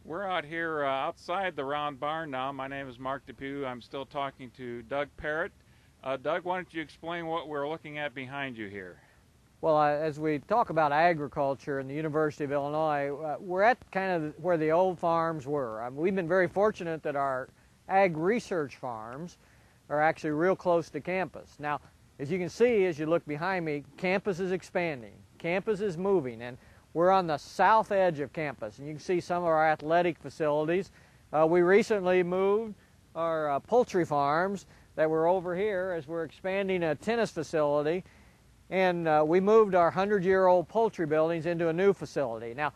We're out here outside the round barn now. My name is Mark Depew. I'm still talking to Doug Parrett. Doug, why don't you explain what we're looking at behind you here? Well, as we talk about agriculture in the University of Illinois, we're at kind of where the old farms were. We've been very fortunate that our ag research farms are actually real close to campus. Now, as you can see, as you look behind me, campus is expanding. Campus is moving, and we're on the south edge of campus, and you can see some of our athletic facilities. We recently moved our poultry farms that were over here as we're expanding a tennis facility, and we moved our 100-year-old poultry buildings into a new facility. Now,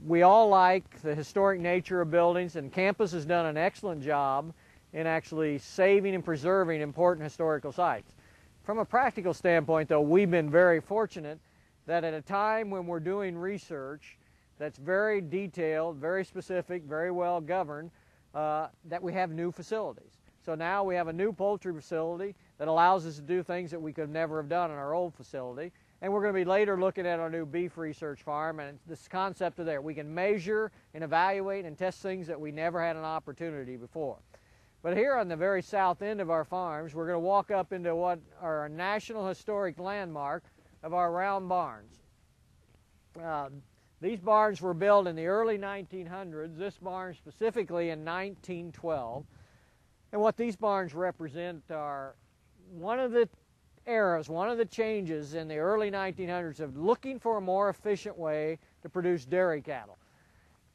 we all like the historic nature of buildings, and campus has done an excellent job in actually saving and preserving important historical sites. From a practical standpoint, though, we've been very fortunate that at a time when we're doing research that's very detailed, very specific, very well governed, that we have new facilities. So now we have a new poultry facility that allows us to do things that we could never have done in our old facility. And we're going to be later looking at our new beef research farm, and this concept of there. We can measure and evaluate and test things that we never had an opportunity before. But here on the very south end of our farms, we're going to walk up into what are a National Historic Landmark of our round barns. These barns were built in the early 1900s, this barn specifically in 1912. And what these barns represent are one of the eras, one of the changes in the early 1900s of looking for a more efficient way to produce dairy cattle.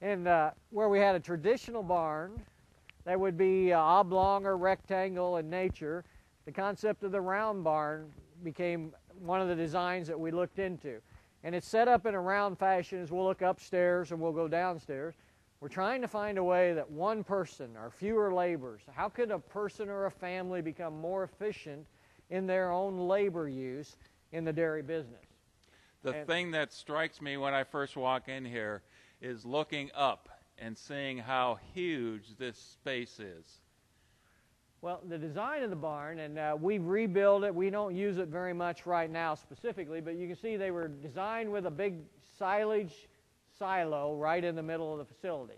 And where we had a traditional barn that would be oblong or rectangle in nature, the concept of the round barn became one of the designs that we looked into. And it's set up in a round fashion as we'll look upstairs and we'll go downstairs. We're trying to find a way that one person or fewer laborers, how could a person or a family become more efficient in their own labor use in the dairy business? The thing that strikes me when I first walk in here is looking up and seeing how huge this space is. Well, the design of the barn, and we've rebuilt it. We don't use it very much right now specifically, but you can see they were designed with a big silage silo right in the middle of the facility.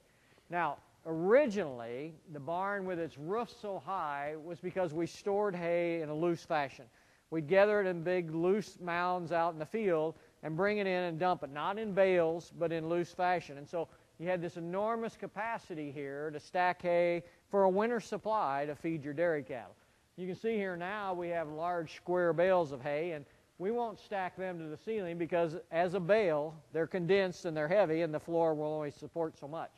Now, originally, the barn with its roof so high was because we stored hay in a loose fashion. We'd gather it in big loose mounds out in the field and bring it in and dump it, not in bales, but in loose fashion. And so you had this enormous capacity here to stack hay for a winter supply to feed your dairy cattle. You can see here now we have large square bales of hay, and we won't stack them to the ceiling because as a bale, they're condensed and they're heavy and the floor will only support so much.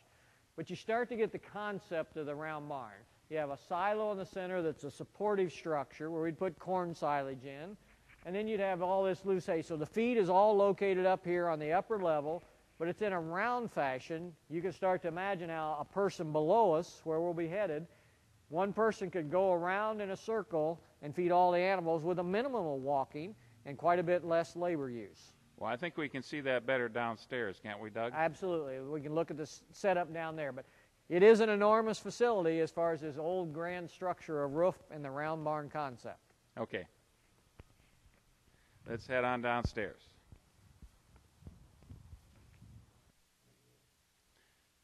But you start to get the concept of the round barn. You have a silo in the center that's a supportive structure where we'd put corn silage in, and then you'd have all this loose hay. So the feed is all located up here on the upper level, but it's in a round fashion. You can start to imagine how a person below us, where we'll be headed, one person could go around in a circle and feed all the animals with a minimum of walking and quite a bit less labor use. Well, I think we can see that better downstairs, can't we, Doug? Absolutely. We can look at this setup down there. But it is an enormous facility as far as this old grand structure of roof and the round barn concept. Okay. Let's head on downstairs.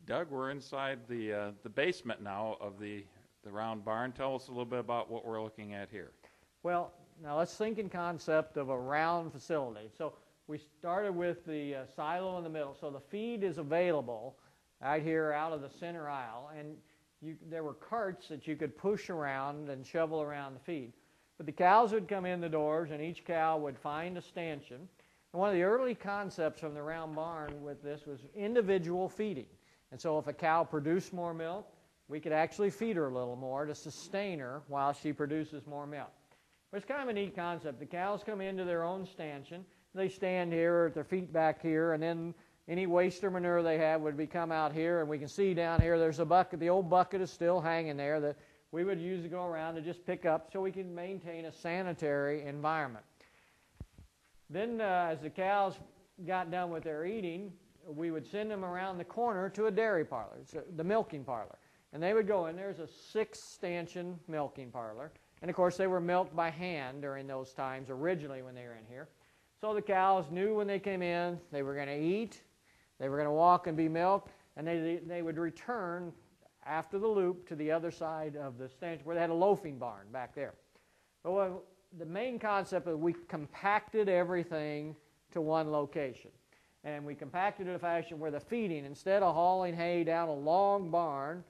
Doug, we're inside the basement now of the round barn. Tell us a little bit about what we're looking at here. Well, now let's think in concept of a round facility. So we started with the silo in the middle. So the feed is available out here out of the center aisle, and there were carts that you could push around and shovel around the feed. But the cows would come in the doors, and each cow would find a stanchion. And one of the early concepts from the round barn with this was individual feeding. And so if a cow produced more milk, we could actually feed her a little more to sustain her while she produces more milk. But it's kind of a neat concept. The cows come into their own stanchion. They stand here with their feet back here, and then any waste or manure they have would come out here, and we can see down here there's a bucket. The old bucket is still hanging there that we would use to go around to just pick up so we can maintain a sanitary environment. Then as the cows got done with their eating, we would send them around the corner to a dairy parlor, the milking parlor. And they would go in. There's a 6-stanchion milking parlor. And, of course, they were milked by hand during those times originally when they were in here. So the cows knew when they came in they were going to eat, they were going to walk and be milked, and they would return after the loop to the other side of the stanch where they had a loafing barn back there. But the main concept is we compacted everything to one location. And we compacted it in a fashion where the feeding, instead of hauling hay down a long barn,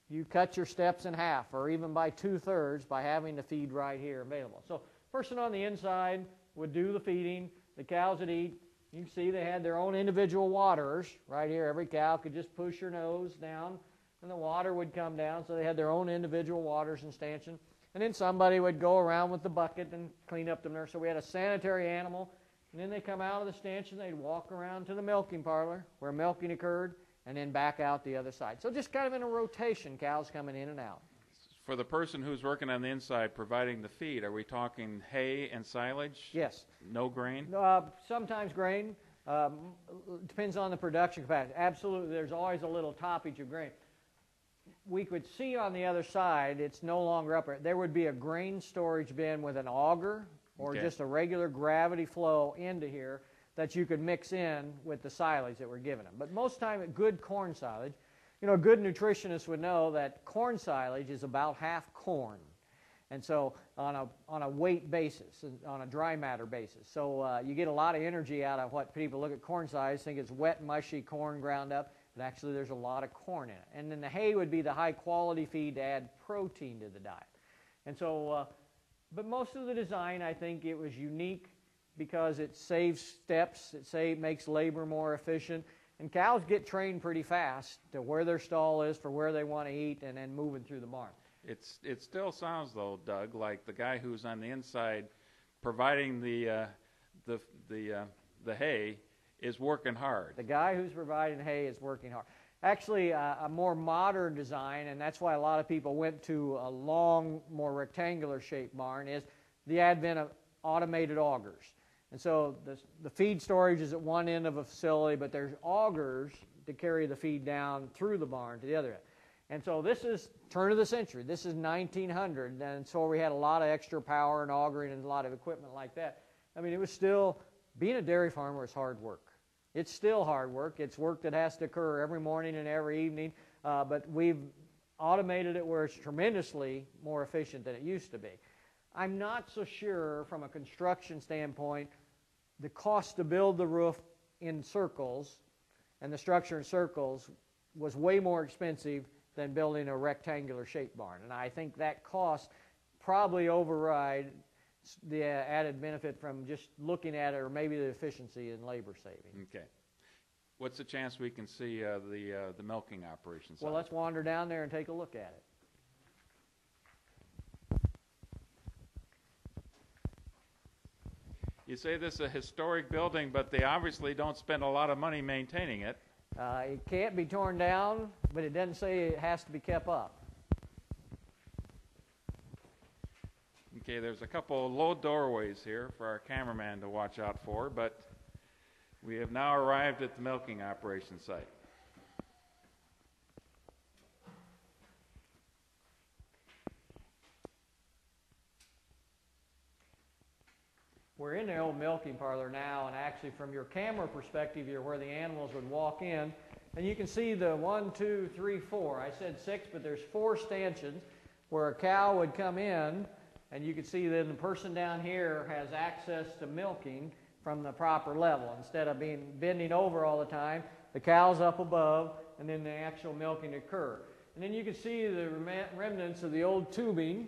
you cut your steps in half or even by 2/3 by having the feed right here available. So person on the inside would do the feeding, the cows would eat. You can see they had their own individual waterers right here. Every cow could just push her nose down and the water would come down, so they had their own individual waters and stanchion. And then somebody would go around with the bucket and clean up the nurse. So we had a sanitary animal, and then they come out of the stanchion, they'd walk around to the milking parlor where milking occurred, and then back out the other side. So just kind of in a rotation, cows coming in and out. For the person who's working on the inside providing the feed, are we talking hay and silage? Yes. No grain? Sometimes grain. Depends on the production capacity. Absolutely, there's always a little toppage of grain. We could see on the other side, it's no longer up there. There would be a grain storage bin with an auger or just a regular gravity flow into here that you could mix in with the silage that we're giving them. But most time, good corn silage, you know, a good nutritionist would know that corn silage is about half corn. And so on a weight basis, on a dry matter basis. So you get a lot of energy out of what people look at corn silage, think it's wet, mushy corn ground up. But actually there's a lot of corn in it. And then the hay would be the high quality feed to add protein to the diet. And so, but most of the design, I think it was unique because it saves steps, makes labor more efficient. And cows get trained pretty fast to where their stall is for where they want to eat and then moving through the barn. It still sounds, though, Doug, like the guy who's on the inside providing the hay is working hard. The guy who's providing hay is working hard. Actually, a more modern design, and that's why a lot of people went to a long, more rectangular shaped barn, is the advent of automated augers. And so the feed storage is at one end of a facility, but there's augers to carry the feed down through the barn to the other end. And so this is turn of the century. This is 1900, and so we had a lot of extra power and augering and a lot of equipment like that. I mean, it was still, being a dairy farmer is hard work. It's still hard work. It's work that has to occur every morning and every evening, but we've automated it where it's tremendously more efficient than it used to be. I'm not so sure from a construction standpoint the cost to build the roof in circles and the structure in circles was way more expensive than building a rectangular shaped barn. And I think that cost probably override the added benefit from just looking at it, or maybe the efficiency and labor saving. Okay. What's the chance we can see the milking operation side? Well, let's wander down there and take a look at it. You say this is a historic building, but they obviously don't spend a lot of money maintaining it. It can't be torn down, but it doesn't say it has to be kept up. Okay, there's a couple of low doorways here for our cameraman to watch out for, but we have now arrived at the milking operation site. We're in the old milking parlor now, and actually from your camera perspective, you're where the animals would walk in. And you can see the 1, 2, 3, 4. I said 6, but there's 4 stanchions where a cow would come in, and you can see that the person down here has access to milking from the proper level. Instead of bending over all the time, the cow's up above, and then the actual milking occur. And then you can see the remnants of the old tubing,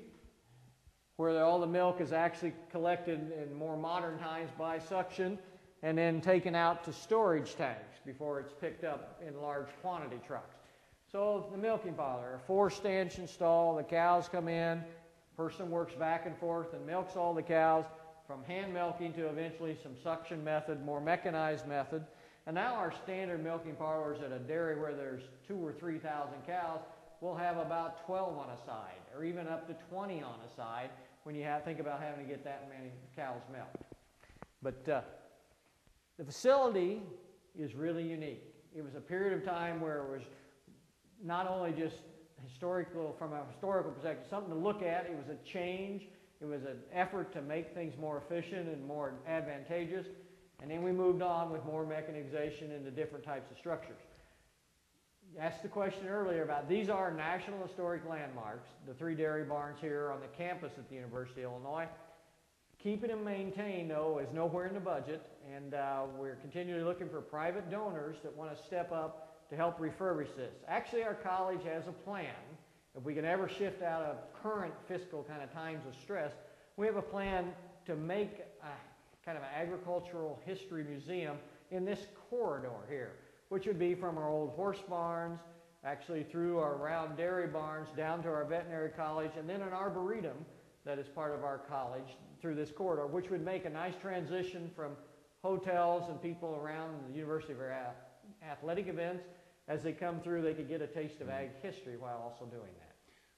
where all the milk is actually collected in more modern times by suction and then taken out to storage tanks before it's picked up in large quantity trucks. So the milking parlor, a 4-stanchion stall, the cows come in, person works back and forth and milks all the cows from hand milking to eventually some suction method, more mechanized method. And now our standard milking parlors at a dairy where there's 2,000 or 3,000 cows, we'll have about 12 on a side, or even up to 20 on a side when you think about having to get that many cows milked. But the facility is really unique. It was a period of time where it was not only just historical, from a historical perspective, something to look at. It was a change. It was an effort to make things more efficient and more advantageous. And then we moved on with more mechanization into different types of structures. asked the question earlier about these are National Historic Landmarks, the 3 dairy barns here on the campus at the University of Illinois. Keeping them maintained, though, is nowhere in the budget, and we're continually looking for private donors that want to step up to help refurbish this. Actually, our college has a plan. If we can ever shift out of current fiscal kind of times of stress, we have a plan to make a kind of an agricultural history museum in this corridor here, which would be from our old horse barns, actually through our round dairy barns, down to our veterinary college, and then an arboretum that is part of our college through this corridor, which would make a nice transition from hotels and people around the university for athletic events. As they come through, they could get a taste of ag history while also doing that.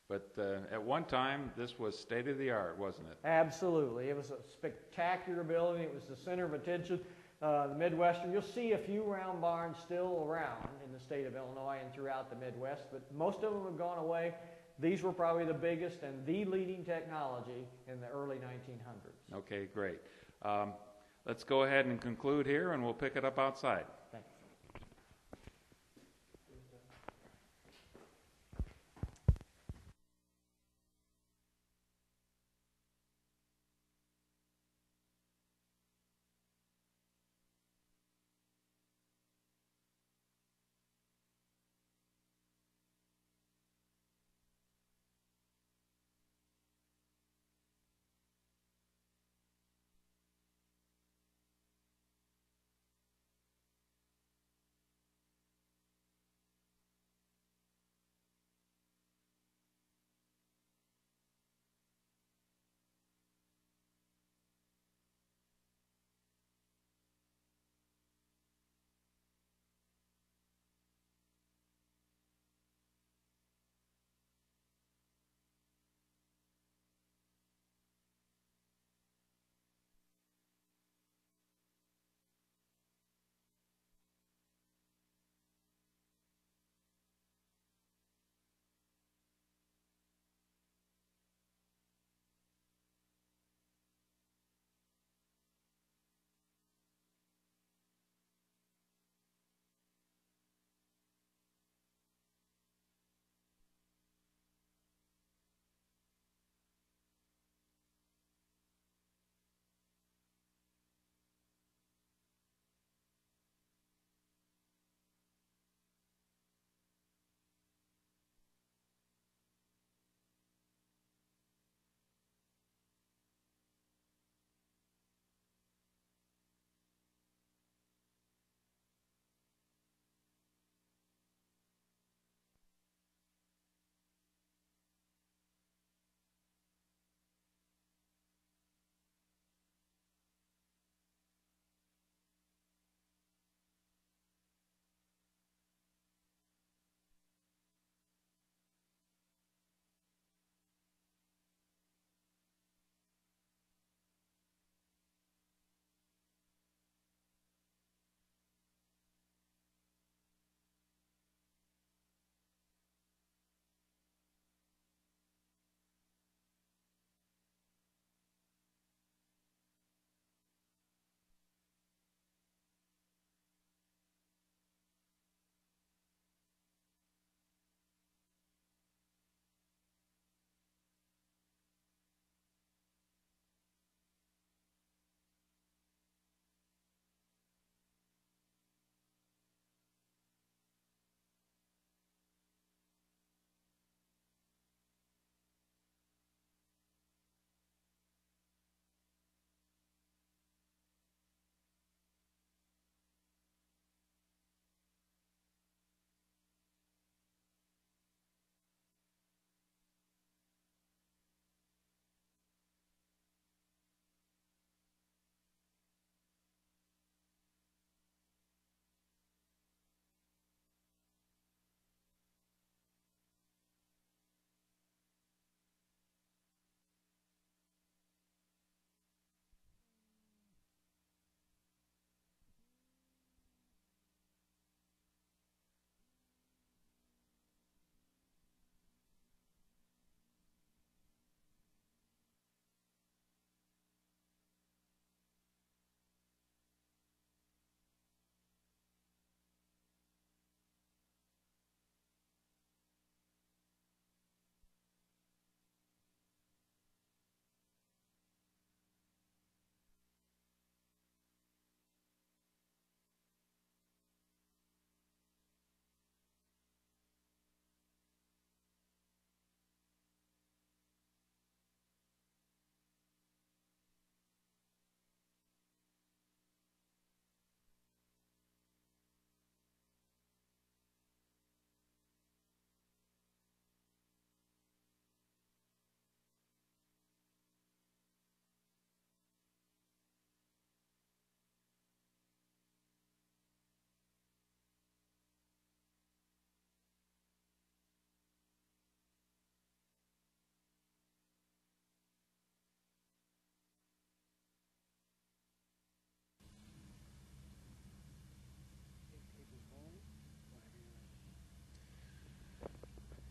But at one time, this was state-of-the-art, wasn't it? Absolutely. It was a spectacular building. It was the center of attention. The Midwestern, you'll see a few round barns still around in the state of Illinois and throughout the Midwest, but most of them have gone away. These were probably the biggest and the leading technology in the early 1900s. Okay, great. Let's go ahead and conclude here, and we'll pick it up outside. Thanks.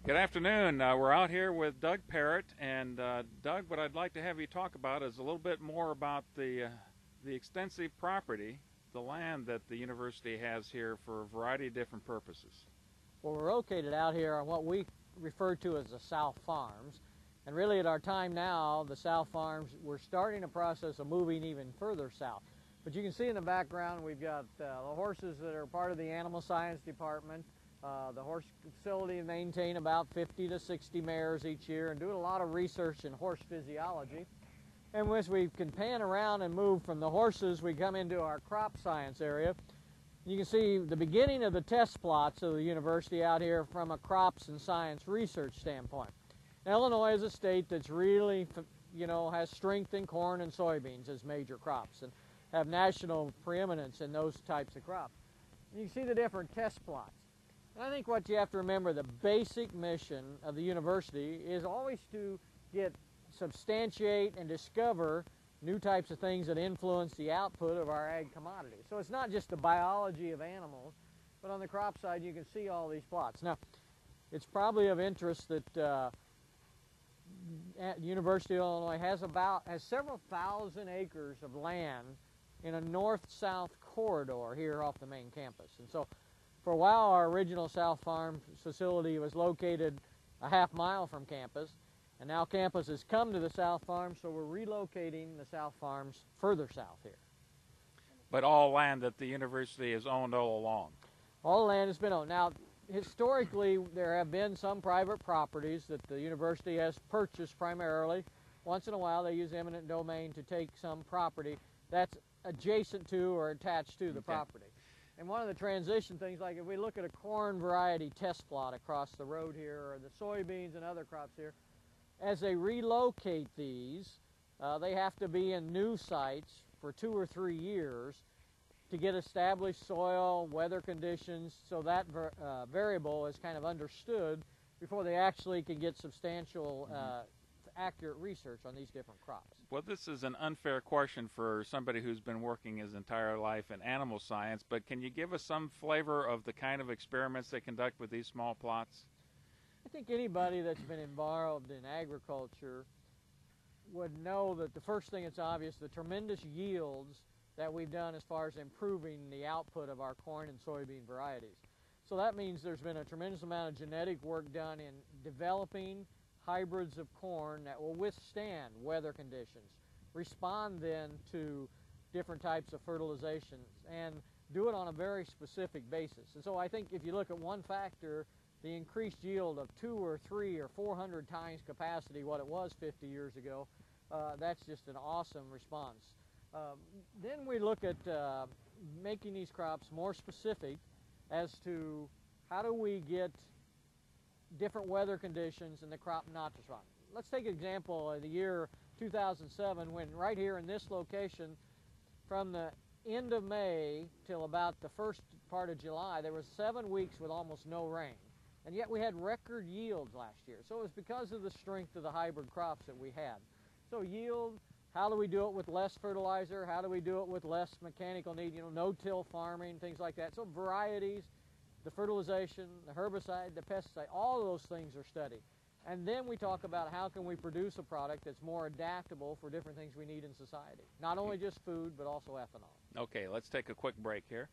Good afternoon. We're out here with Doug Parrett, and Doug, what I'd like to have you talk about is a little bit more about the extensive property, the land that the university has here for a variety of different purposes. Well, we're located out here on what we refer to as the South Farms, and really at our time now, the South Farms, we're starting a process of moving even further south. But you can see in the background we've got the horses that are part of the animal science department. The horse facility maintain about 50 to 60 mares each year and doing a lot of research in horse physiology. And as we can pan around and move from the horses, we come into our crop science area. You can see the beginning of the test plots of the university out here from a crops and science research standpoint. Now, Illinois is a state that's really, has strength in corn and soybeans as major crops and have national preeminence in those types of crops. And you can see the different test plots. And I think what you have to remember, the basic mission of the university is always to substantiate and discover new types of things that influence the output of our ag commodities. So it's not just the biology of animals, but on the crop side you can see all these plots. Now, it's probably of interest that University of Illinois has several thousand acres of land in a north-south corridor here off the main campus. And so for a while, our original South Farm facility was located a half mile from campus, and now campus has come to the South Farm, so we're relocating the South Farms further south here. But all land that the university has owned all along? All the land has been owned. Now, historically, there have been some private properties that the university has purchased primarily. Once in a while, they use eminent domain to take some property that's adjacent to or attached to the property. And one of the transition things, like if we look at a corn variety test plot across the road here, or the soybeans and other crops here, as they relocate these, they have to be in new sites for 2 or 3 years to get established soil, weather conditions, so that variable is kind of understood before they actually can get substantial accurate research on these different crops. Well, this is an unfair question for somebody who's been working his entire life in animal science, but can you give us some flavor of the kind of experiments they conduct with these small plots? I think anybody that's been involved in agriculture would know that the first thing that's obvious, the tremendous yields that we've done as far as improving the output of our corn and soybean varieties. So that means there's been a tremendous amount of genetic work done in developing hybrids of corn that will withstand weather conditions, respond then to different types of fertilizations, and do it on a very specific basis. And so I think if you look at one factor, the increased yield of 2 or 3 or 400 times capacity what it was 50 years ago, that's just an awesome response. Then we look at making these crops more specific as to how do we get different weather conditions and the crop not to respond. Let's take an example of the year 2007, when right here in this location, from the end of May till about the first part of July, there was 7 weeks with almost no rain. And yet we had record yields last year. So it was because of the strength of the hybrid crops that we had. So yield, how do we do it with less fertilizer? How do we do it with less mechanical need? No-till farming, things like that. So varieties, the fertilization, the herbicide, the pesticide, all of those things are studied. And then we talk about how can we produce a product that's more adaptable for different things we need in society. Not only just food, but also ethanol. Okay, let's take a quick break here.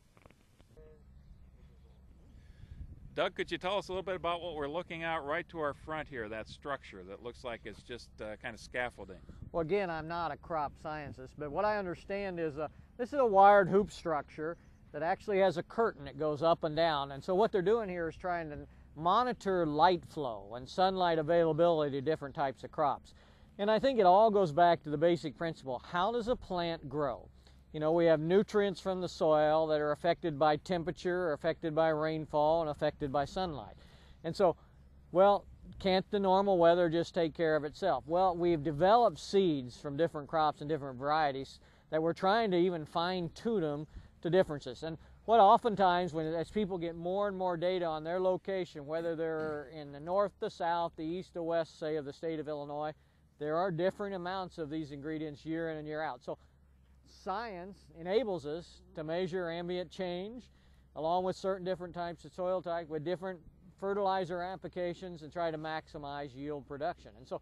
Doug, could you tell us a little bit about what we're looking at right to our front here, that structure that looks like it's just kind of scaffolding? Well, again, I'm not a crop scientist, but what I understand is this is a wired hoop structure that actually has a curtain that goes up and down. And so what they're doing here is trying to monitor light flow and sunlight availability to different types of crops. And I think it all goes back to the basic principle. How does a plant grow? We have nutrients from the soil that are affected by temperature, or affected by rainfall, and affected by sunlight. And so, well, can't the normal weather just take care of itself? Well, we've developed seeds from different crops and different varieties that we're trying to even fine-tune them to differences. And what oftentimes, as people get more and more data on their location, whether they're in the north, the south, the east, the west, say, of the state of Illinois, there are different amounts of these ingredients year in and year out. So science enables us to measure ambient change along with certain different types of soil type with different fertilizer applications and try to maximize yield production. And so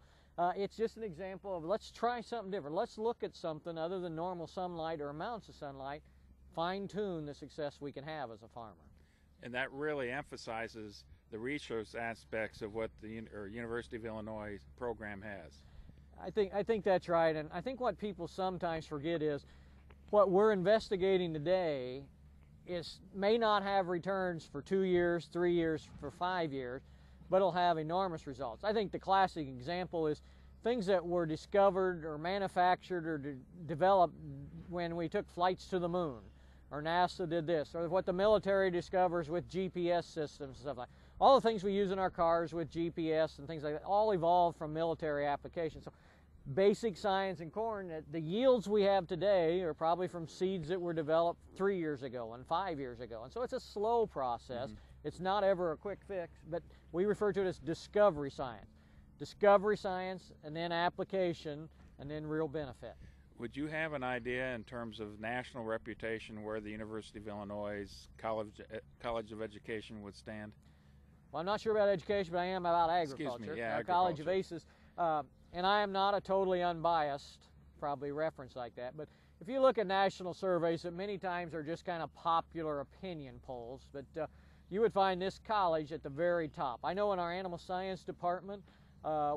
it's just an example of let's try something different. Let's look at something other than normal sunlight or amounts of sunlight, fine-tune the success we can have as a farmer. And that really emphasizes the research aspects of what the University of Illinois program has. I think that's right, and I think what people sometimes forget is what we're investigating today may not have returns for 2 years, 3 years, for 5 years, but it'll have enormous results. I think the classic example is things that were discovered or manufactured or developed when we took flights to the moon, or NASA did this, or what the military discovers with GPS systems and stuff like that. All the things we use in our cars with GPS and things like that all evolved from military applications. So basic science in corn, the yields we have today are probably from seeds that were developed 3 years ago and 5 years ago. And so it's a slow process. It's not ever a quick fix, but we refer to it as discovery science. Discovery science, and then application, and then real benefit. Would you have an idea in terms of national reputation where the University of Illinois College of Education would stand? Well, I'm not sure about education, but I am about agriculture. Excuse me, yeah, Our College of ACES, and I am not a totally unbiased, probably reference like that, but if you look at national surveys that many times are just kind of popular opinion polls, but you would find this college at the very top. I know in our animal science department,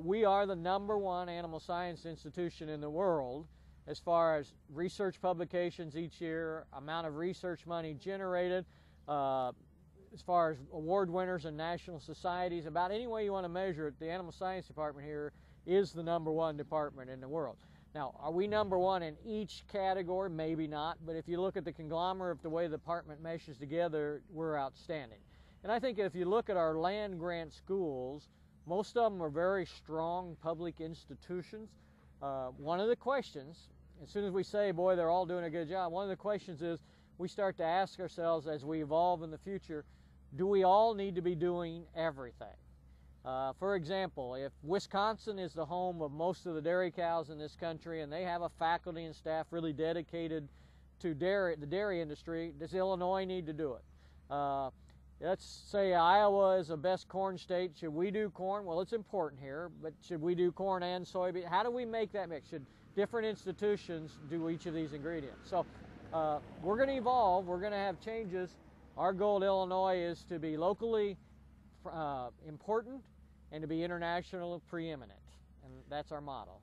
we are the #1 animal science institution in the world as far as research publications each year, amount of research money generated, as far as award winners and national societies. About any way you want to measure it, the animal science department here is the #1 department in the world. Now, are we #1 in each category? Maybe not, but if you look at the conglomerate of the way the department meshes together, we're outstanding. And I think if you look at our land grant schools, most of them are very strong public institutions. One of the questions, as soon as we say, boy, they're all doing a good job, one of the questions is we start to ask ourselves as we evolve in the future, do we all need to be doing everything? For example, if Wisconsin is the home of most of the dairy cows in this country and they have a faculty and staff really dedicated to the dairy industry, does Illinois need to do it? Let's say Iowa is the best corn state. Should we do corn? Well, it's important here, but should we do corn and soybean? How do we make that mix? Should different institutions do each of these ingredients? So we're going to evolve. We're going to have changes. Our goal at Illinois is to be locally important and to be international preeminent, and that's our motto.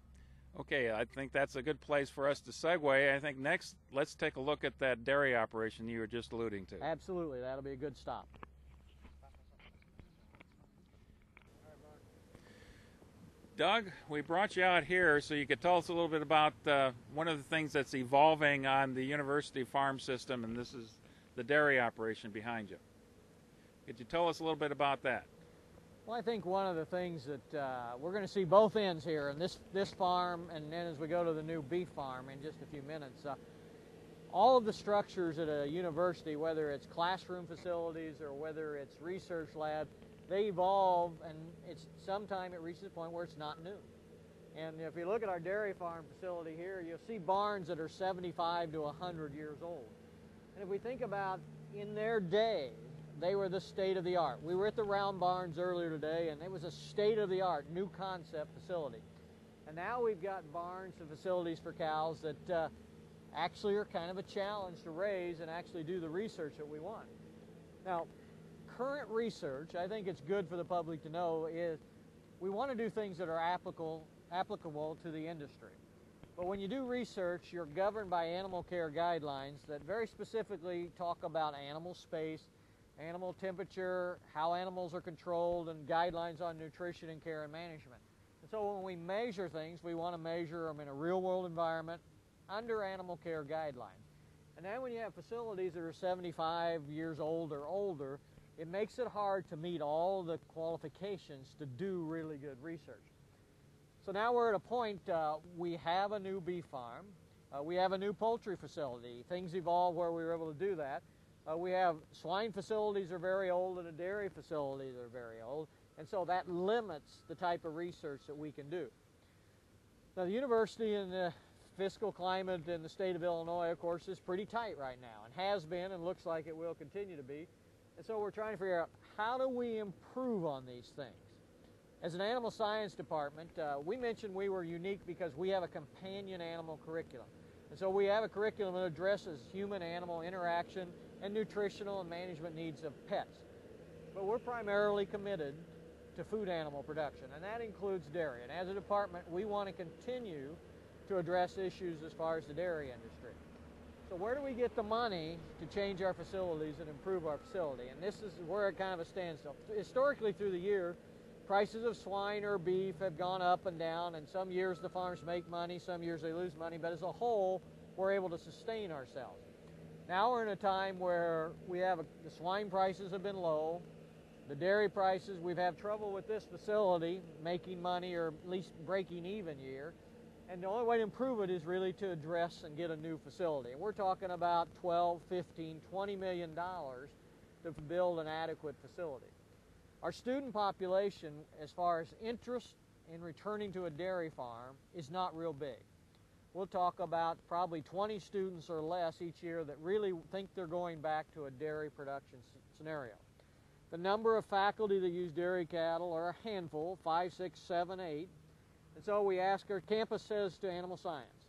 Okay, I think that's a good place for us to segue. I think next, let's take a look at that dairy operation you were just alluding to. Absolutely, that'll be a good stop. Doug, we brought you out here so you could tell us a little bit about one of the things that's evolving on the university farm system, and this is the dairy operation behind you. Could you tell us a little bit about that? Well, I think one of the things that we're going to see both ends here, in this farm, and then as we go to the new beef farm in just a few minutes, all of the structures at a university, whether it's classroom facilities or whether it's research lab, they evolve, and sometime it reaches a point where it's not new. And if you look at our dairy farm facility here, you'll see barns that are 75 to 100 years old. And if we think about in their day, they were the state-of-the-art. We were at the round barns earlier today, and it was a state-of-the-art, new concept facility. And now we've got barns and facilities for cows that actually are kind of a challenge to raise and actually do the research that we want. Now, current research, I think it's good for the public to know, is we want to do things that are applicable to the industry. But when you do research, you're governed by animal care guidelines that very specifically talk about animal space, animal temperature, how animals are controlled, and guidelines on nutrition and care and management. And so when we measure things, we want to measure them in a real-world environment under animal care guidelines. And then when you have facilities that are 75 years old or older, it makes it hard to meet all the qualifications to do really good research. So now we're at a point, we have a new beef farm, we have a new poultry facility. Things evolve where we were able to do that. We have swine facilities are very old and the dairy facilities are very old, and so that limits the type of research that we can do. Now the university and the fiscal climate in the state of Illinois, of course, is pretty tight right now, and has been and looks like it will continue to be. And so we're trying to figure out, how do we improve on these things? As an animal science department, we mentioned we were unique because we have a companion animal curriculum. And so we have a curriculum that addresses human-animal interaction and nutritional and management needs of pets. But we're primarily committed to food animal production, and that includes dairy. And as a department, we want to continue to address issues as far as the dairy industry. So where do we get the money to change our facilities and improve our facility? And this is where it kind of a standstill. Historically, through the year, prices of swine or beef have gone up and down, and some years the farms make money, some years they lose money, but as a whole, we're able to sustain ourselves. Now we're in a time where the swine prices have been low, the dairy prices, we've had trouble with this facility making money or at least breaking even year, and the only way to improve it is really to address and get a new facility. And we're talking about $12, $15, $20 million to build an adequate facility. Our student population, as far as interest in returning to a dairy farm, is not real big. We'll talk about probably 20 students or less each year that really think they're going back to a dairy production scenario. The number of faculty that use dairy cattle are a handful, 5, 6, 7, 8. And so we ask, our campus says to animal science,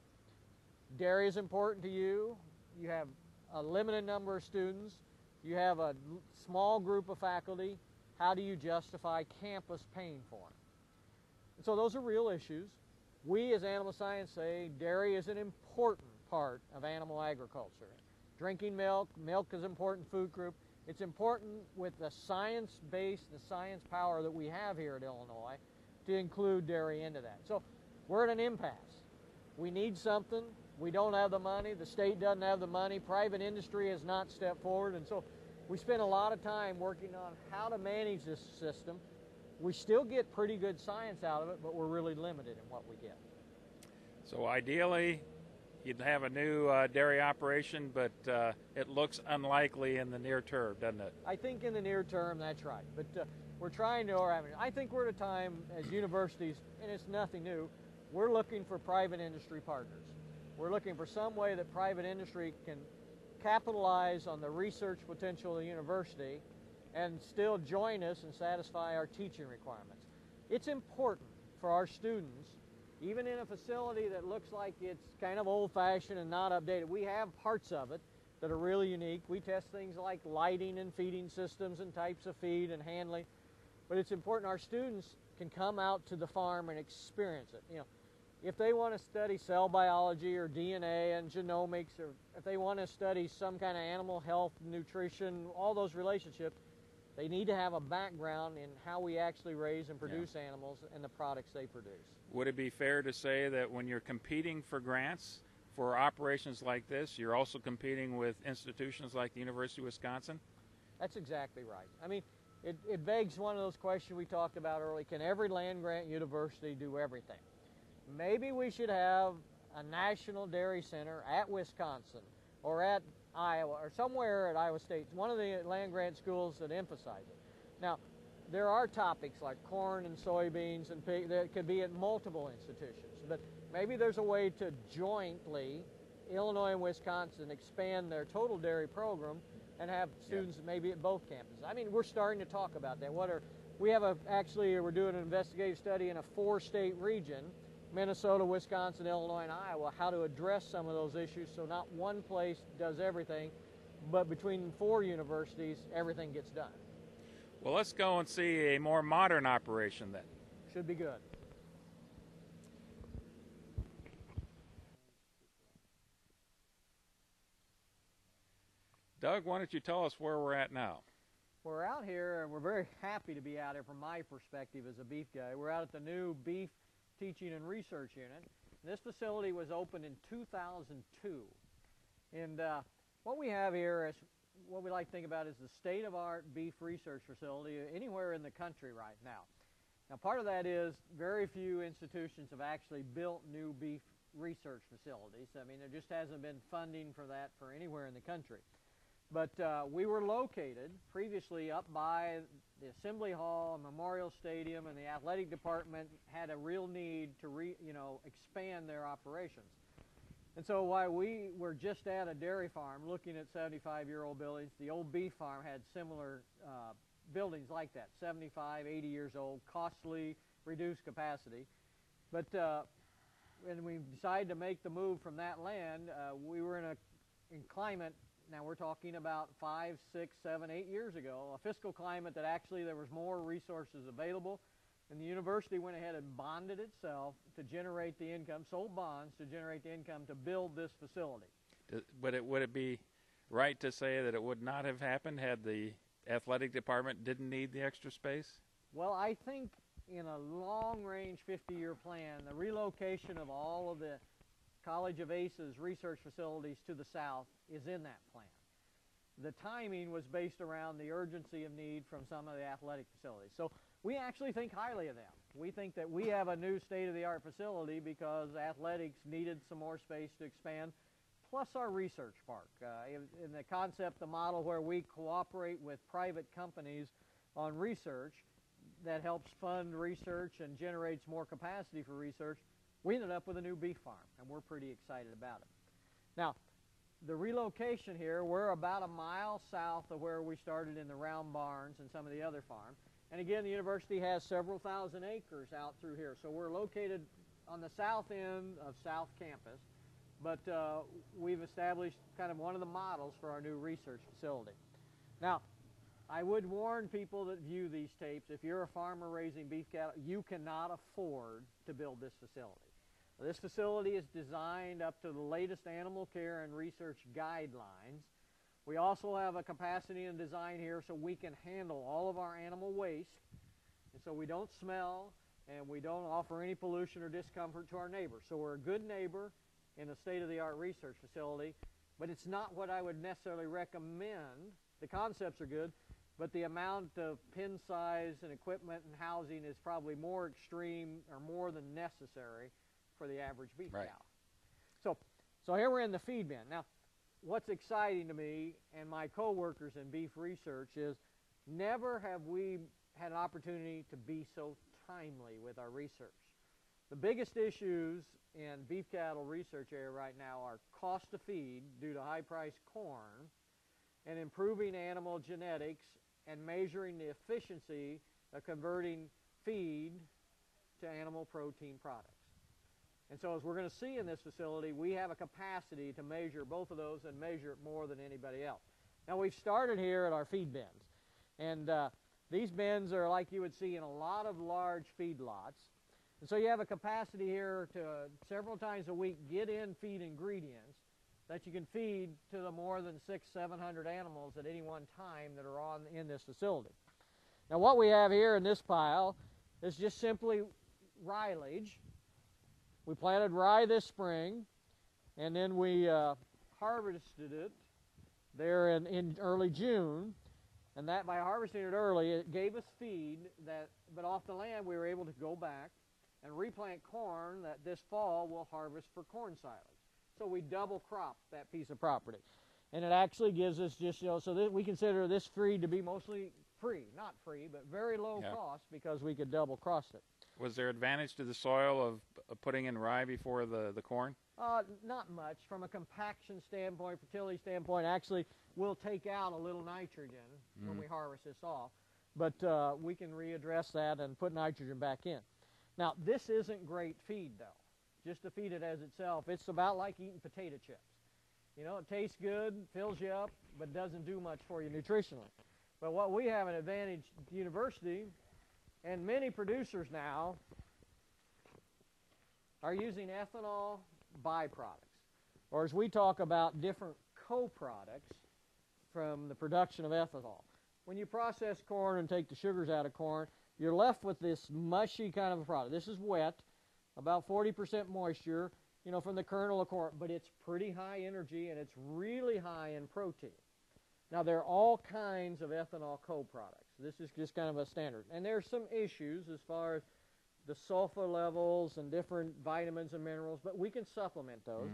dairy is important to you, you have a limited number of students, you have a small group of faculty, how do you justify campus paying for it? And so those are real issues. We as animal science say dairy is an important part of animal agriculture. Drinking milk, milk is an important food group. It's important with the science base, the science power that we have here at Illinois to include dairy into that. So we're at an impasse. We need something. We don't have the money. The state doesn't have the money. Private industry has not stepped forward. And so we spend a lot of time working on how to manage this system. We still get pretty good science out of it, but we're really limited in what we get. So ideally, you'd have a new dairy operation, but it looks unlikely in the near term, doesn't it? I think in the near term, that's right. But we're trying to, I think we're at a time as universities, and it's nothing new, we're looking for private industry partners. We're looking for some way that private industry can capitalize on the research potential of the university and still join us and satisfy our teaching requirements. It's important for our students, even in a facility that looks like it's kind of old-fashioned and not updated. We have parts of it that are really unique. We test things like lighting and feeding systems and types of feed and handling. But it's important our students can come out to the farm and experience it. You know, if they want to study cell biology or DNA and genomics, or if they want to study some kind of animal health, nutrition, all those relationships, they need to have a background in how we actually raise and produce animals and the products they produce. Would it be fair to say that when you're competing for grants for operations like this, you're also competing with institutions like the University of Wisconsin? That's exactly right. I mean, it begs one of those questions we talked about earlier. Can every land-grant university do everything? Maybe we should have a national dairy center at Wisconsin or at Iowa or somewhere at Iowa State, one of the land-grant schools that emphasize it. Now, there are topics like corn and soybeans and pig that could be at multiple institutions, but maybe there's a way to jointly, Illinois and Wisconsin, expand their total dairy program and have students maybe at both campuses. I mean, we're starting to talk about that. We're doing an investigative study in a 4-state region, Minnesota, Wisconsin, Illinois, and Iowa, how to address some of those issues so not one place does everything, but between 4 universities, everything gets done. Well, let's go and see a more modern operation then. Should be good. Doug, why don't you tell us where we're at now? We're out here, and we're very happy to be out here from my perspective as a beef guy. We're out at the new Beef Teaching and Research Unit. This facility was opened in 2002. And what we have here is what we like to think about is the state-of-the-art beef research facility anywhere in the country right now. Now, part of that is very few institutions have actually built new beef research facilities. I mean, there just hasn't been funding for that for anywhere in the country. But we were located previously up by the Assembly Hall, Memorial Stadium, and the athletic department had a real need to expand their operations. And so while we were just at a dairy farm looking at 75-year-old buildings, the old beef farm had similar buildings like that, 75, 80 years old, costly, reduced capacity. But when we decided to make the move from that land, we were in climate, now we're talking about 5, 6, 7, 8 years ago, a fiscal climate that actually there was more resources available, and the university went ahead and bonded itself to generate the income, sold bonds to generate the income to build this facility. Would it be right to say that it would not have happened had the athletic department didn't need the extra space? Well, I think in a long-range 50-year plan, the relocation of all of the College of ACE's research facilities to the south is in that plan. The timing was based around the urgency of need from some of the athletic facilities. So we actually think highly of them. We think that we have a new state-of-the-art facility because athletics needed some more space to expand, plus our research park. In the concept, the model where we cooperate with private companies on research that helps fund research and generates more capacity for research, we ended up with a new beef farm, and we're pretty excited about it. Now, the relocation here, we're about a mile south of where we started in the round barns and some of the other farms. And again, the university has several thousand acres out through here. So we're located on the south end of South Campus, but we've established kind of one of the models for our new research facility. Now, I would warn people that view these tapes, if you're a farmer raising beef cattle, you cannot afford to build this facility. This facility is designed up to the latest animal care and research guidelines. We also have a capacity and design here so we can handle all of our animal waste, and so we don't smell and we don't offer any pollution or discomfort to our neighbors. So we're a good neighbor in a state-of-the-art research facility, but it's not what I would necessarily recommend. The concepts are good, but the amount of pen size and equipment and housing is probably more extreme or more than necessary for the average beef cow. So here we're in the feed bin. Now, what's exciting to me and my co-workers in beef research is never have we had an opportunity to be so timely with our research. The biggest issues in beef cattle research area right now are cost of feed due to high-priced corn and improving animal genetics and measuring the efficiency of converting feed to animal protein products. And so as we're going to see in this facility, we have a capacity to measure both of those and measure it more than anybody else. Now we've started here at our feed bins. And these bins are like you would see in a lot of large feedlots. And so you have a capacity here to several times a week get in feed ingredients that you can feed to the more than 600-700 animals at any one time that are in this facility. Now what we have here in this pile is just simply silage. We planted rye this spring, and then we harvested it there in early June, and that by harvesting it early, it gave us feed, but off the land we were able to go back and replant corn that this fall we'll harvest for corn silage. So we double crop that piece of property. And it actually gives us just, so we consider this feed to be mostly free, not free, but very low cost because we could double cross it. Was there advantage to the soil of putting in rye before the corn? Not much. From a compaction standpoint, fertility standpoint, actually we'll take out a little nitrogen when we harvest this off. But we can readdress that and put nitrogen back in. Now, this isn't great feed, though. Just to feed it as itself, it's about like eating potato chips. You know, it tastes good, fills you up, but doesn't do much for you nutritionally. But what we have an advantage at the university, and many producers now are using ethanol byproducts, or as we talk about, different co-products from the production of ethanol. When you process corn and take the sugars out of corn, you're left with this mushy kind of a product. This is wet, about 40% moisture, from the kernel of corn, but it's pretty high energy and it's really high in protein. Now, there are all kinds of ethanol co-products. This is just kind of a standard. And there's some issues as far as the sulfur levels and different vitamins and minerals, but we can supplement those.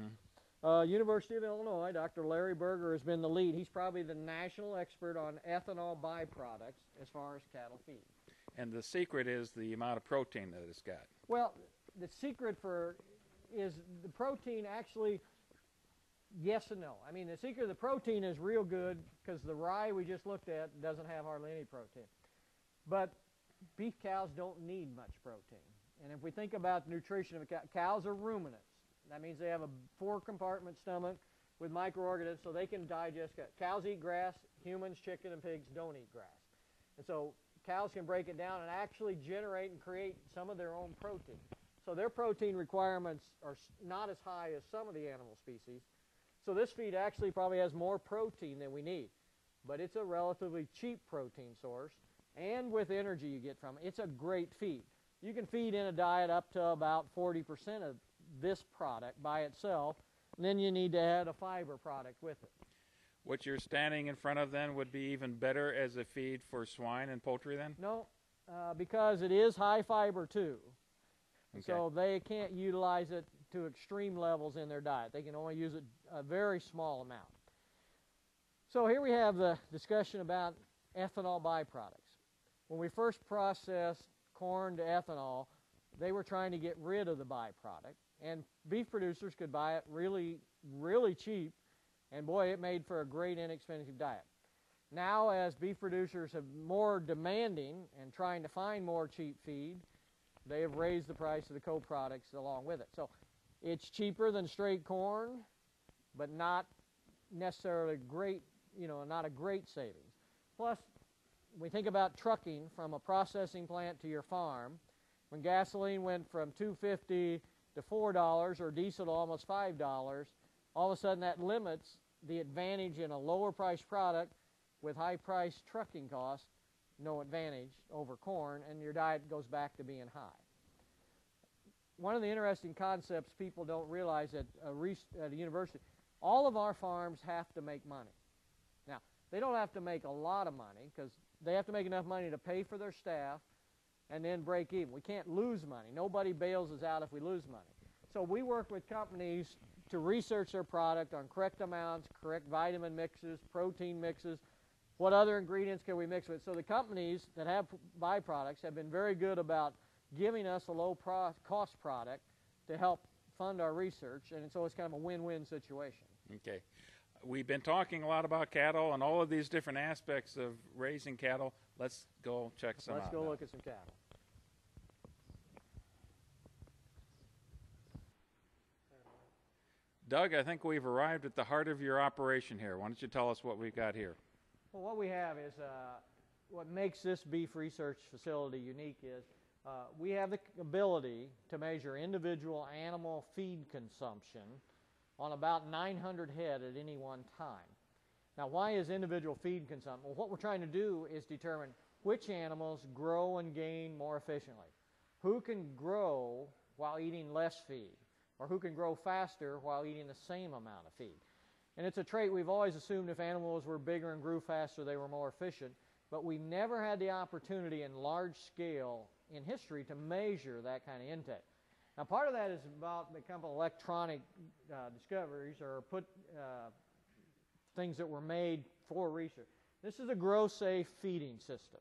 University of Illinois, Dr. Larry Berger has been the lead. He's probably the national expert on ethanol byproducts as far as cattle feed. And the secret is the amount of protein that it's got. Well, the secret is the protein actually Yes and no. I mean, the secret of the protein is real good because the rye we just looked at doesn't have hardly any protein. But beef cows don't need much protein. And if we think about the nutrition of a cow, cows are ruminants. That means they have a 4-compartment stomach with microorganisms so they can digest. Cows eat grass. Humans, chicken, and pigs don't eat grass. And so cows can break it down and actually generate and create some of their own protein. So their protein requirements are not as high as some of the animal species. So this feed actually probably has more protein than we need. But it's a relatively cheap protein source. And with energy you get from it, it's a great feed. You can feed in a diet up to about 40% of this product by itself. And then you need to add a fiber product with it. What you're standing in front of then would be even better as a feed for swine and poultry then? No, because it is high fiber too. Okay. So they can't utilize it to extreme levels in their diet. They can only use it a very small amount. So here we have the discussion about ethanol byproducts. When we first processed corn to ethanol, they were trying to get rid of the byproduct, and beef producers could buy it really, really cheap, and boy, it made for a great inexpensive diet. Now, as beef producers have more demanding and trying to find more cheap feed, they have raised the price of the co-products along with it. So it's cheaper than straight corn, but not necessarily great, not a great savings. Plus, we think about trucking from a processing plant to your farm. When gasoline went from $2.50 to $4 or diesel to almost $5, all of a sudden that limits the advantage in a lower priced product with high priced trucking costs, no advantage over corn, and your diet goes back to being high. One of the interesting concepts people don't realize at a university, all of our farms have to make money. Now, they don't have to make a lot of money because they have to make enough money to pay for their staff and then break even. We can't lose money. Nobody bails us out if we lose money. So we work with companies to research their product on correct amounts, correct vitamin mixes, protein mixes, what other ingredients can we mix with. So the companies that have byproducts have been very good about giving us a low-cost product to help fund our research, and so it's kind of a win-win situation. Okay. We've been talking a lot about cattle and all of these different aspects of raising cattle. Let's go check some out. Let's go look at some cattle. Doug, I think we've arrived at the heart of your operation here. Why don't you tell us what we've got here? Well, what we have is what makes this beef research facility unique is we have the ability to measure individual animal feed consumption on about 900 head at any one time. Now, why is individual feed consumption? Well, what we're trying to do is determine which animals grow and gain more efficiently. Who can grow while eating less feed, or who can grow faster while eating the same amount of feed. And it's a trait we've always assumed if animals were bigger and grew faster, they were more efficient, but we never had the opportunity in large scale in history to measure that kind of intake. Now, part of that is about a couple of electronic discoveries or things that were made for research. This is a grow-safe feeding system,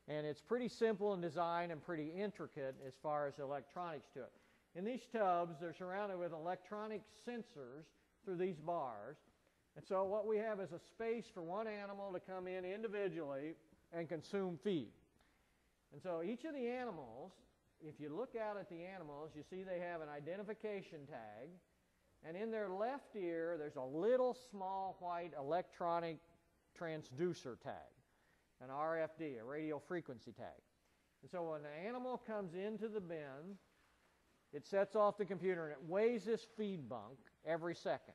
and it's pretty simple in design and pretty intricate as far as electronics to it. In these tubs, they're surrounded with electronic sensors through these bars, and so what we have is a space for one animal to come in individually and consume feed. And so each of the animals, if you look out at the animals, you see they have an identification tag, and in their left ear there's a little small white electronic transducer tag, an RFD, a radio frequency tag. And so when the animal comes into the bin, it sets off the computer and it weighs this feed bunk every second.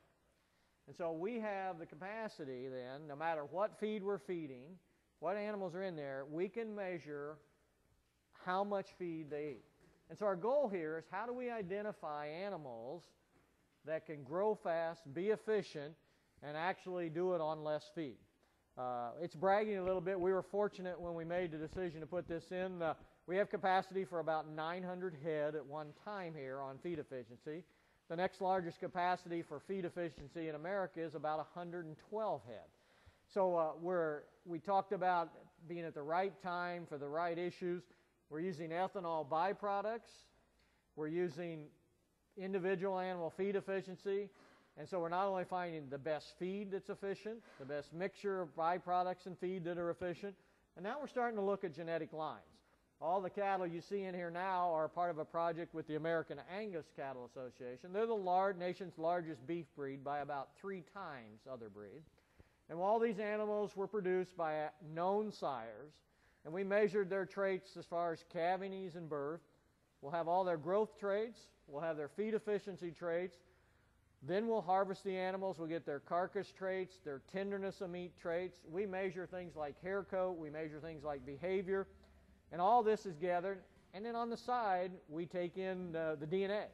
And so we have the capacity then, no matter what feed we're feeding, what animals are in there, we can measure how much feed they eat. And so our goal here is how do we identify animals that can grow fast, be efficient, and actually do it on less feed. It's bragging a little bit. We were fortunate when we made the decision to put this in. We have capacity for about 900 head at one time here on feed efficiency. The next largest capacity for feed efficiency in America is about 112 head. So we talked about being at the right time for the right issues. We're using ethanol byproducts. We're using individual animal feed efficiency. And so we're not only finding the best feed that's efficient, the best mixture of byproducts and feed that are efficient, and now we're starting to look at genetic lines. All the cattle you see in here now are part of a project with the American Angus Cattle Association. They're the nation's largest beef breed by about 3 times other breeds. And all these animals were produced by known sires, and we measured their traits as far as calving ease and birth. We'll have all their growth traits, we'll have their feed efficiency traits, then we'll harvest the animals, we'll get their carcass traits, their tenderness of meat traits. We measure things like hair coat, we measure things like behavior, and all this is gathered. And then on the side, we take in the DNA.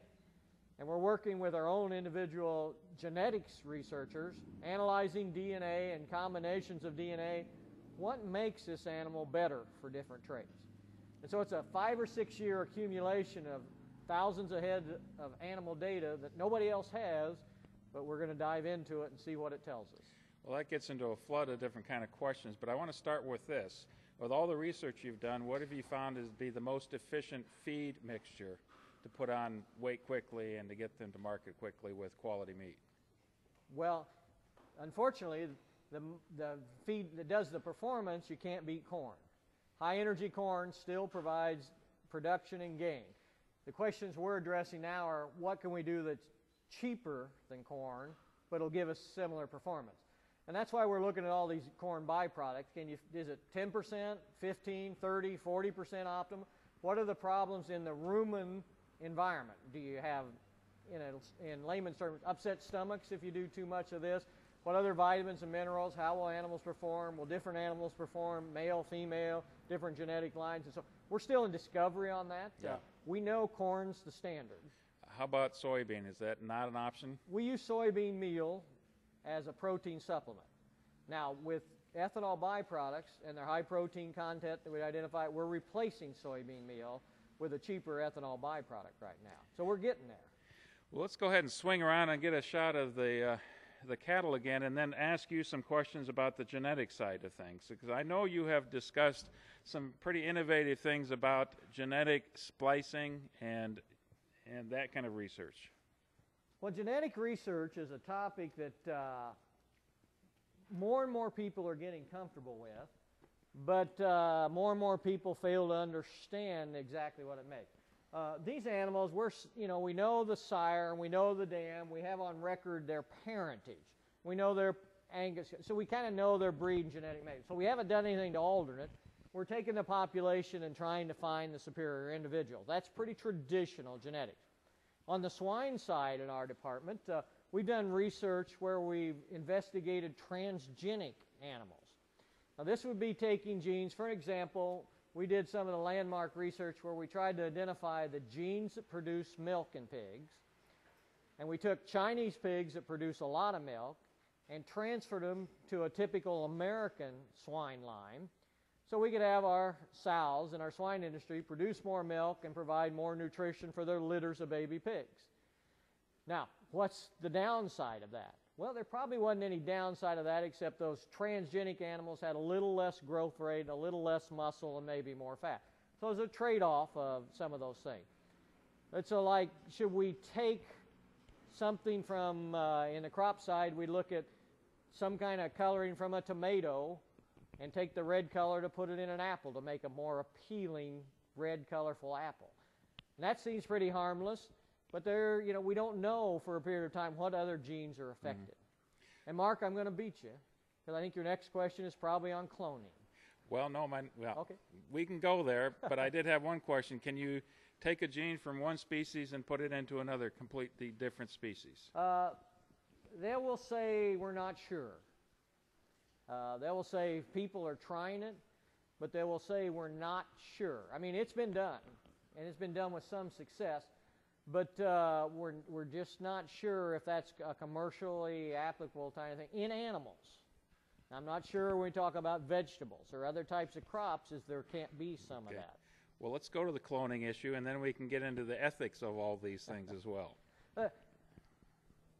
And we're working with our own individual genetics researchers, analyzing DNA and combinations of DNA. What makes this animal better for different traits? And so it's a 5 or 6 year accumulation of thousands of heads of animal data that nobody else has, but we're going to dive into it and see what it tells us. Well, that gets into a flood of different kind of questions, but I want to start with this. With all the research you've done, what have you found is be the most efficient feed mixture to put on weight quickly and to get them to market quickly with quality meat? Well, unfortunately, the feed that does the performance, you can't beat corn. High energy corn still provides production and gain. The questions we're addressing now are what can we do that's cheaper than corn, but it'll give us similar performance. And that's why we're looking at all these corn byproducts. Is it 10%, 15, 30, 40% optimum? What are the problems in the rumen environment? Do you have, in layman's terms, upset stomachs if you do too much of this? What other vitamins and minerals? How will animals perform? Will different animals perform? Male, female, different genetic lines? And so we're still in discovery on that. Yeah. We know corn's the standard. How about soybean? Is that not an option? We use soybean meal as a protein supplement. Now, with ethanol byproducts and their high protein content that we identify, we're replacing soybean meal with a cheaper ethanol byproduct right now. So we're getting there. Well, let's go ahead and swing around and get a shot of the cattle again, and then ask you some questions about the genetic side of things, because I know you have discussed some pretty innovative things about genetic splicing and that kind of research. Well, genetic research is a topic that more and more people are getting comfortable with, but more and more people fail to understand exactly what it makes. These animals, we know the sire, and we know the dam. We have on record their parentage. We know their Angus, so we kind of know their breed and genetic makeup. So we haven't done anything to alter it. We're taking the population and trying to find the superior individual. That's pretty traditional genetics. On the swine side in our department, we've done research where we've investigated transgenic animals. Now this would be taking genes, for example, we did some of the landmark research where we tried to identify the genes that produce milk in pigs. And we took Chinese pigs that produce a lot of milk and transferred them to a typical American swine line so we could have our sows in our swine industry produce more milk and provide more nutrition for their litters of baby pigs. Now, what's the downside of that? Well, there probably wasn't any downside of that except those transgenic animals had a little less growth rate, a little less muscle, and maybe more fat. So there's a trade-off of some of those things. It's like, should we take something from, in the crop side, we look at some kind of coloring from a tomato and take the red color to put it in an apple to make a more appealing red, colorful apple. And that seems pretty harmless. But we don't know for a period of time what other genes are affected. Mm-hmm. And Mark, I'm going to beat you because I think your next question is probably on cloning. Well, no, okay. We can go there, but I did have one question. Can you take a gene from one species and put it into another completely different species? They will say we're not sure. They will say people are trying it, but they will say we're not sure. I mean, it's been done, and it's been done with some success. But we're just not sure if that's a commercially applicable kind of thing in animals. I'm not sure when we talk about vegetables or other types of crops is there can't be some of that. Well, let's go to the cloning issue, and then we can get into the ethics of all these things as well.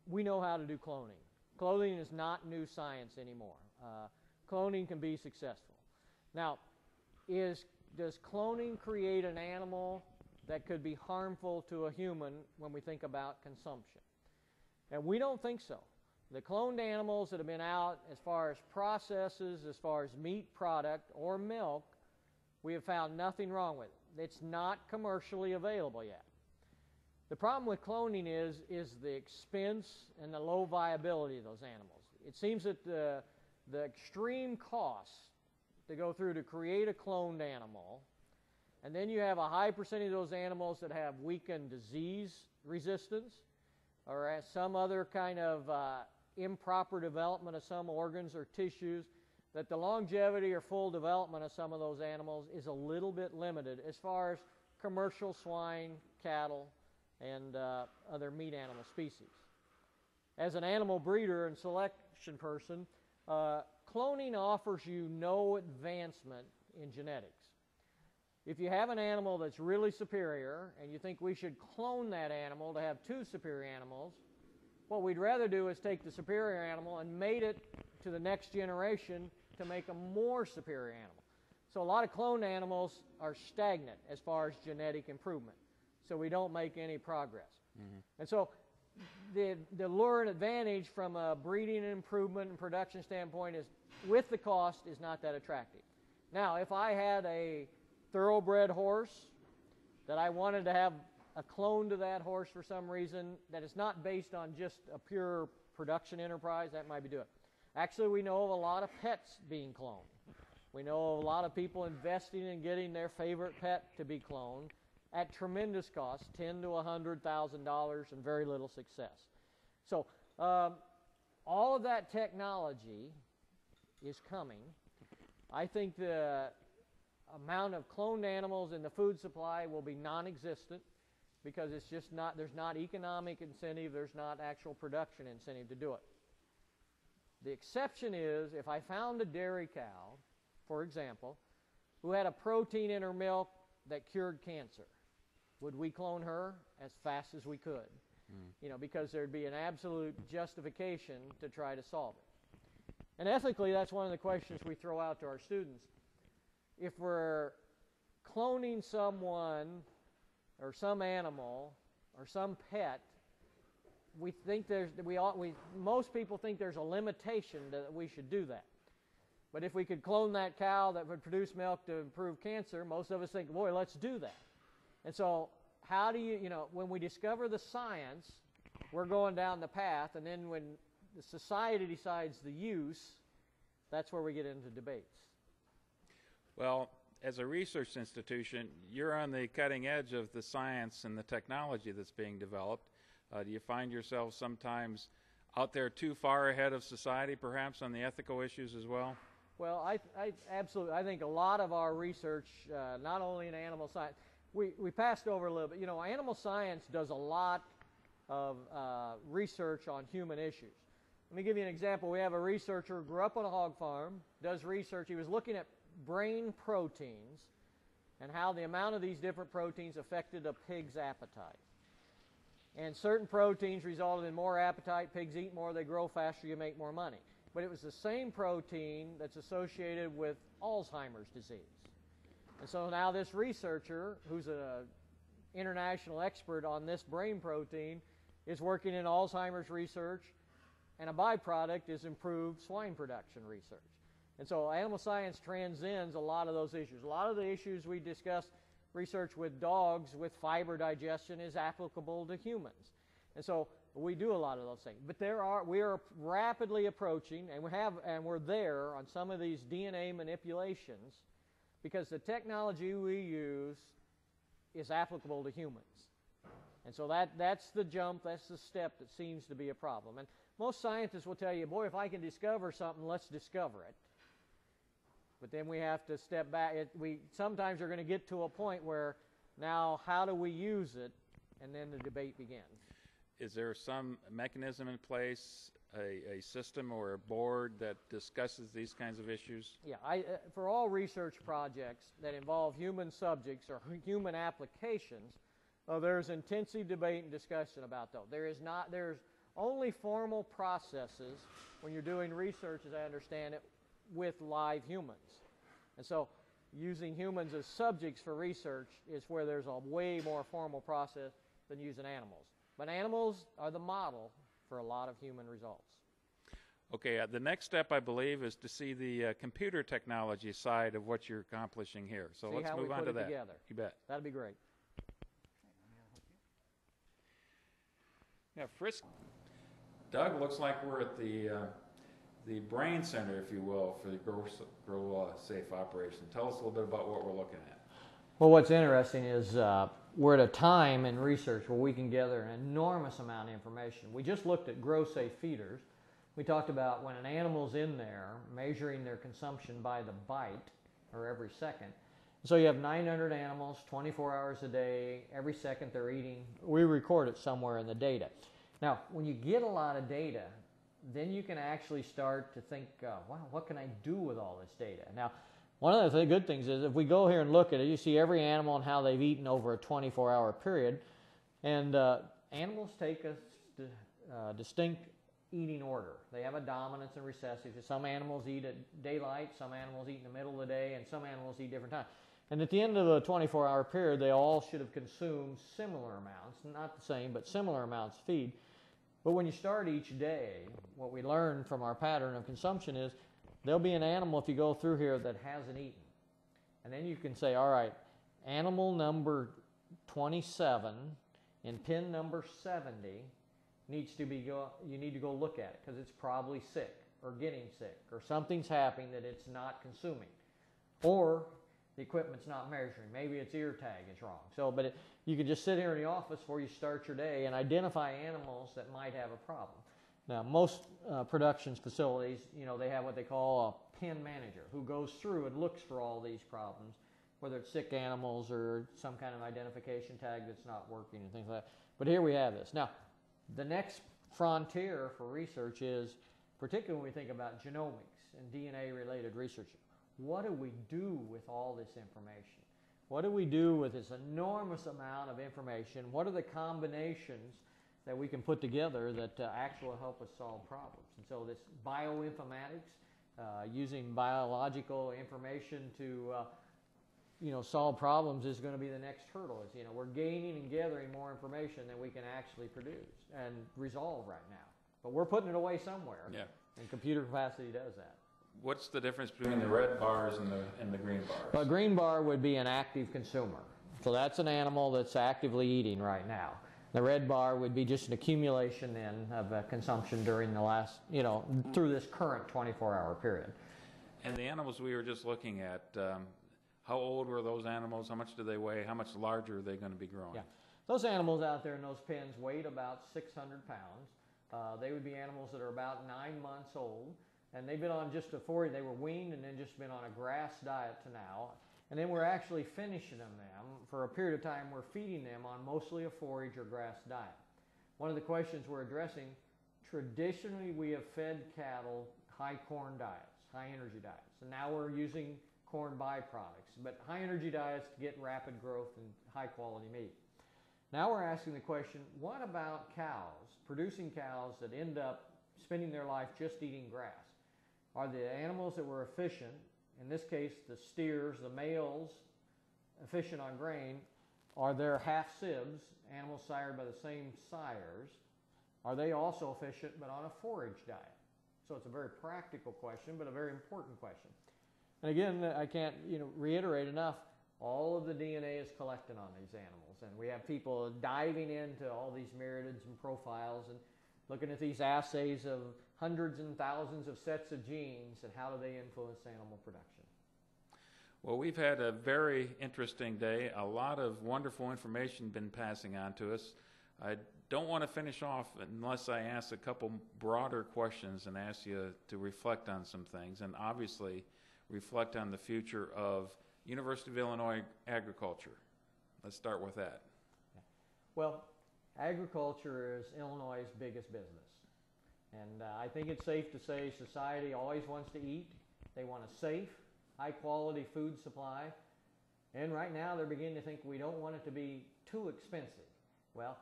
We know how to do cloning. Cloning is not new science anymore. Cloning can be successful. Now, does cloning create an animal that could be harmful to a human when we think about consumption? And we don't think so. The cloned animals that have been out as far as processes, as far as meat product or milk, we have found nothing wrong with it. It's not commercially available yet. The problem with cloning is the expense and the low viability of those animals. It seems that the extreme costs to go through to create a cloned animal, and then you have a high percentage of those animals that have weakened disease resistance or some other kind of improper development of some organs or tissues, that the longevity or full development of some of those animals is a little bit limited as far as commercial swine, cattle, and other meat animal species. As an animal breeder and selection person, cloning offers you no advancement in genetics. If you have an animal that's really superior and you think we should clone that animal to have two superior animals, what we'd rather do is take the superior animal and mate it to the next generation to make a more superior animal. So a lot of cloned animals are stagnant as far as genetic improvement. So we don't make any progress. Mm-hmm. And so the lure and advantage from a breeding improvement and production standpoint is, with the cost, is not that attractive. Now, if I had a thoroughbred horse that I wanted to have a clone to that horse for some reason that is not based on just a pure production enterprise, that might be doing it. Actually, we know of a lot of pets being cloned. We know of a lot of people investing in getting their favorite pet to be cloned at tremendous cost, $10,000 to $100,000, and very little success. So all of that technology is coming. I think the amount of cloned animals in the food supply will be non-existent because it's just not, there's not economic incentive, there's not actual production incentive to do it. The exception is if I found a dairy cow, for example, who had a protein in her milk that cured cancer, would we clone her as fast as we could? You know, because there'd be an absolute justification to try to solve it. And ethically, that's one of the questions we throw out to our students. If we're cloning someone or some animal or some pet, we think most people think there's a limitation that we should do that. But if we could clone that cow that would produce milk to improve cancer, most of us think, boy, let's do that. And so how do you know, when we discover the science, we're going down the path, and then when the society decides the use, that's where we get into debates. Well, as a research institution, you're on the cutting edge of the science and the technology that's being developed. Do you find yourself sometimes out there too far ahead of society, perhaps, on the ethical issues as well? Well, I absolutely. I think a lot of our research, not only in animal science, we passed over a little bit. You know, animal science does a lot of research on human issues. Let me give you an example. We have a researcher who grew up on a hog farm, does research. He was looking at brain proteins and how the amount of these different proteins affected a pig's appetite. And certain proteins resulted in more appetite. Pigs eat more, they grow faster, you make more money. But it was the same protein that's associated with Alzheimer's disease. And so now this researcher, who's an international expert on this brain protein, is working in Alzheimer's research, and a byproduct is improved swine production research. And so animal science transcends a lot of those issues. A lot of the issues we discussed, research with dogs with fiber digestion, is applicable to humans. And so we do a lot of those things. But we are rapidly approaching, and we're there on some of these DNA manipulations, because the technology we use is applicable to humans. And so that's the jump, that's the step that seems to be a problem. And most scientists will tell you, boy, if I can discover something, let's discover it. But then we have to step back. Sometimes you're going to get to a point where now how do we use it, and then the debate begins. Is there some mechanism in place, a system or a board that discusses these kinds of issues? Yeah, for all research projects that involve human subjects or human applications, there's intensive debate and discussion about those. There's only formal processes when you're doing research, as I understand it, with live humans. And so using humans as subjects for research is where there's a way more formal process than using animals. But animals are the model for a lot of human results. Okay, the next step, I believe, is to see the computer technology side of what you're accomplishing here. So let's move on to that. Together. You bet. That'd be great. Yeah, Doug, looks like we're at the brain center, if you will, for the Grow Safe operation. Tell us a little bit about what we're looking at. Well, what's interesting is we're at a time in research where we can gather an enormous amount of information. We just looked at Grow Safe feeders. We talked about when an animal's in there, measuring their consumption by the bite, or every second. So you have 900 animals, 24 hours a day, every second they're eating. We record it somewhere in the data. Now, when you get a lot of data, then you can actually start to think, wow, what can I do with all this data? Now, one of the good things is if we go here and look at it, you see every animal and how they've eaten over a 24-hour period. And animals take a distinct eating order. They have a dominance and recessive. Some animals eat at daylight, some animals eat in the middle of the day, and some animals eat different times. And at the end of the 24-hour period, they all should have consumed similar amounts, not the same, but similar amounts of feed. But when you start each day, what we learn from our pattern of consumption is there'll be an animal, if you go through here, that hasn't eaten. And then you can say, all right, animal number 27 in pin number 70 you need to go look at it because it's probably sick or getting sick or something's happening that it's not consuming. Or the equipment's not measuring. Maybe its ear tag is wrong. So, but you can just sit here in the office before you start your day and identify animals that might have a problem. Now, most production facilities, they have what they call a pin manager who goes through and looks for all these problems, whether it's sick animals or some kind of identification tag that's not working and things like that. But here we have this. Now, the next frontier for research is, particularly when we think about genomics and DNA-related research, what do we do with all this information? What do we do with this enormous amount of information? What are the combinations that we can put together that actually help us solve problems? And so this bioinformatics, using biological information to solve problems is going to be the next hurdle. We're gaining and gathering more information than we can actually produce and resolve right now. But we're putting it away somewhere. Yeah. And computer capacity does that. What's the difference between the red bars and the green bars? Well, a green bar would be an active consumer. So that's an animal that's actively eating right now. The red bar would be just an accumulation then of consumption during the last, through this current 24-hour period. And the animals we were just looking at, how old were those animals? How much do they weigh? How much larger are they going to be growing? Yeah. Those animals out there in those pens weighed about 600 pounds. They would be animals that are about 9 months old. And they've been on just a forage. They were weaned and then just been on a grass diet to now. And then we're actually finishing them. For a period of time, we're feeding them on mostly a forage or grass diet. One of the questions we're addressing, traditionally we have fed cattle high corn diets, high energy diets. And now we're using corn byproducts, but high energy diets to get rapid growth and high quality meat. Now we're asking the question, what about cows, producing cows that end up spending their life just eating grass? Are the animals that were efficient, in this case the steers, the males, efficient on grain, are there half sibs, animals sired by the same sires, are they also efficient but on a forage diet? So it's a very practical question, but a very important question. And again, I can't reiterate enough, all of the DNA is collected on these animals, and we have people diving into all these myriads and profiles and looking at these assays of hundreds and thousands of sets of genes and how do they influence animal production. Well, we've had a very interesting day. A lot of wonderful information been passing on to us. I don't want to finish off unless I ask a couple broader questions and ask you to reflect on some things, and obviously reflect on the future of University of Illinois agriculture. Let's start with that. Well, agriculture is Illinois' biggest business. And I think it's safe to say society always wants to eat. They want a safe, high-quality food supply. And right now they're beginning to think we don't want it to be too expensive. Well,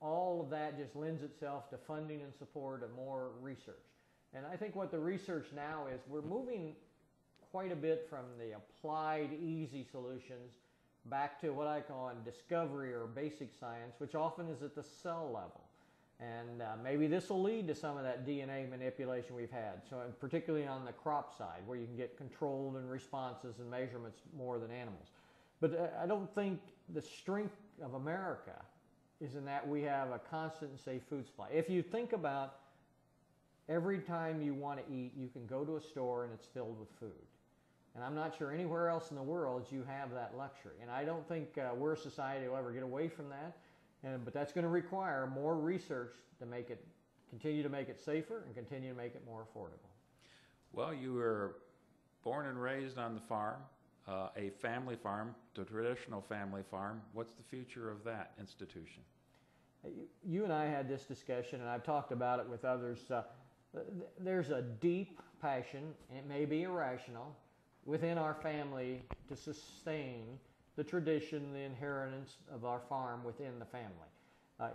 all of that just lends itself to funding and support of more research. And I think what the research now is, we're moving quite a bit from the applied easy solutions back to what I call discovery or basic science, which often is at the cell level. And maybe this will lead to some of that DNA manipulation we've had, so particularly on the crop side, where you can get controlled and responses and measurements more than animals. But I don't think the strength of America is in that we have a constant and safe food supply. If you think about every time you want to eat, you can go to a store and it's filled with food. And I'm not sure anywhere else in the world you have that luxury. And I don't think we're a society that will ever get away from that. But that's going to require more research to make it, continue to make it safer and continue to make it more affordable. Well, you were born and raised on the farm, a family farm, the traditional family farm. What's the future of that institution? You and I had this discussion, and I've talked about it with others. There's a deep passion, and it may be irrational, within our family to sustain the tradition, the inheritance of our farm within the family.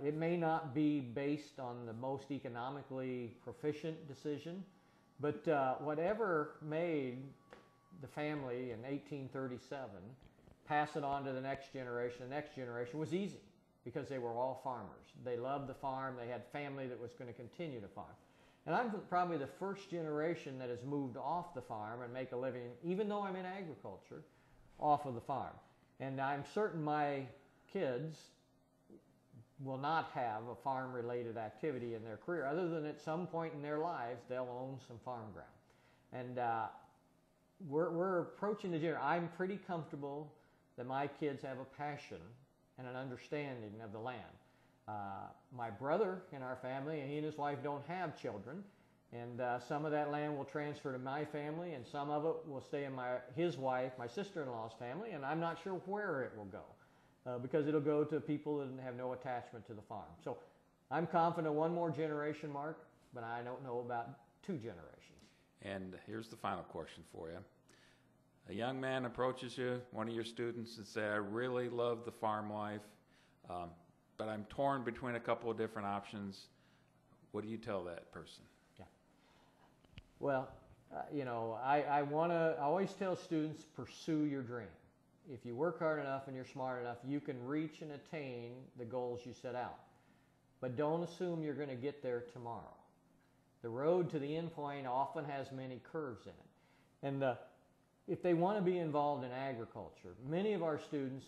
It may not be based on the most economically proficient decision, but whatever made the family in 1837 pass it on to the next generation was easy because they were all farmers. They loved the farm, they had family that was going to continue to farm. And I'm probably the first generation that has moved off the farm and make a living, even though I'm in agriculture, off of the farm. And I'm certain my kids will not have a farm-related activity in their career, other than at some point in their lives they'll own some farm ground. And we're approaching the generation. I'm pretty comfortable that my kids have a passion and an understanding of the land. My brother in our family, and he and his wife don't have children, and some of that land will transfer to my family, and some of it will stay in his wife, my sister-in-law's family, and I'm not sure where it will go, because it'll go to people that have no attachment to the farm. So I'm confident one more generation, Mark, but I don't know about 2 generations. And here's the final question for you. A young man approaches you, one of your students, and says, I really love the farm life, but I'm torn between a couple of different options. What do you tell that person? Well, I always tell students, pursue your dream. If you work hard enough and you're smart enough, you can reach and attain the goals you set out. But don't assume you're going to get there tomorrow. The road to the end point often has many curves in it. And if they want to be involved in agriculture, many of our students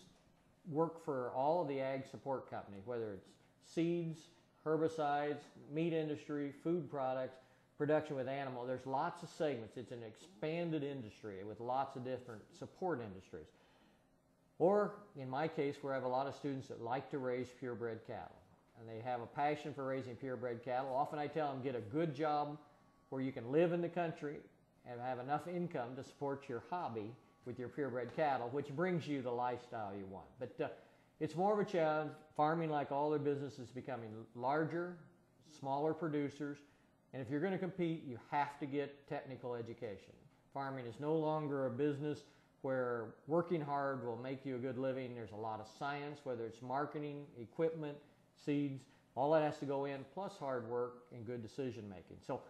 work for all of the ag support companies, whether it's seeds, herbicides, meat industry, food products, production with animal. There's lots of segments. It's an expanded industry with lots of different support industries. Or, in my case, where I have a lot of students that like to raise purebred cattle, and they have a passion for raising purebred cattle. Often I tell them, get a good job where you can live in the country and have enough income to support your hobby with your purebred cattle, which brings you the lifestyle you want. But it's more of a challenge. Farming, like all their businesses, is becoming larger, smaller producers. And if you're going to compete, you have to get technical education. Farming is no longer a business where working hard will make you a good living. There's a lot of science, whether it's marketing, equipment, seeds, all that has to go in, plus hard work and good decision making. So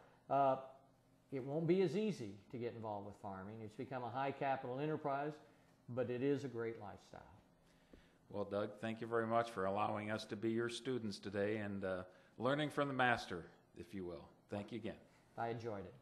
it won't be as easy to get involved with farming. It's become a high capital enterprise, but it is a great lifestyle. Well, Doug, thank you very much for allowing us to be your students today and learning from the master, if you will. Thank you again. I enjoyed it.